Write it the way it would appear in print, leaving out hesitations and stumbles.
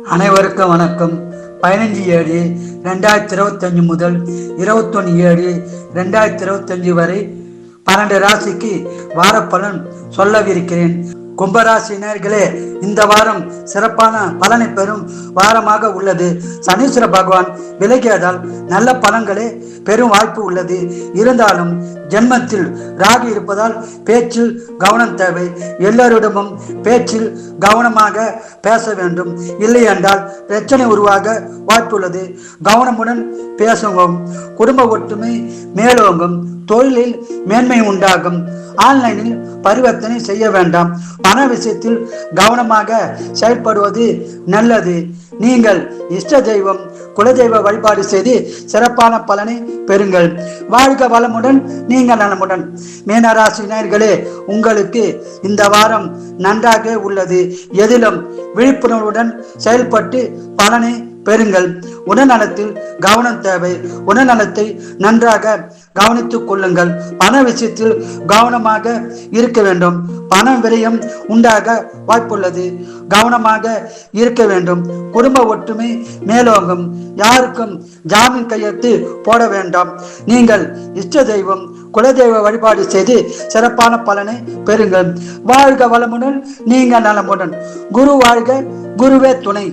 அனைவருக்கும் வணக்கம். 15/7/2025 முதல் 21/7/2025 வரை 12 ராசிக்கு வார பலன் சொல்லவிருக்கிறேன். கும்பராசினர்களே, இந்த வாரம் சிறப்பான பலனை பெறும் வாரமாக உள்ளது. சனீஸ்வர பகவான் விலகியதால் நல்ல பலன்களே பெரும் வாய்ப்பு உள்ளது. இருந்தாலும் ஜென்மத்தில் ராகு இருப்பதால் பேச்சில் கவனம் தேவை. எல்லோரிடமும் பேச்சில் கவனமாக பேச வேண்டும். இல்லை என்றால் பிரச்சனை உருவாக வாய்ப்புள்ளது. கவனமுடன் பேசுவோம். குடும்ப ஒற்றுமை மேலோங்கும். தொழிலில் மேன்மை உண்டாகும். ஆன்லைனில் பரிவர்த்தனை செய்ய வேண்டாம். பண விஷயத்தில் கவனமாக செயல்படுவது நல்லது. நீங்கள் இஷ்ட தெய்வம் குலதெய்வ வழிபாடு செய்து சிறப்பான பலனை பெறுங்கள். வாழ்க வளமுடன், நீங்கள் நலமுடன். மீனராசினியர்களே, உங்களுக்கு இந்த வாரம் நன்றாக உள்ளது. எதிலும் விழிப்புணர்வுடன் செயல்பட்டு பலனை பெறுங்கள். உடல்நலத்தில் கவனம் தேவை. உடல்நலத்தை நன்றாக கவனித்துக் கொள்ளுங்கள். பண விஷயத்தில் கவனமாக இருக்க வேண்டும். பண விரயம் உண்டாக வாய்ப்புள்ளது. கவனமாக இருக்க வேண்டும். குடும்ப ஒற்றுமை மேலோங்கும். யாருக்கும் ஜாமீன் கையெழுத்து போட வேண்டாம். நீங்கள் இஷ்ட தெய்வம் குலதெய்வ வழிபாடு செய்து சிறப்பான பலனை பெறுங்கள். வாழ்க வளமுடன், நீங்கள் நலமுடன். குரு வாழ்க, குருவே துணை.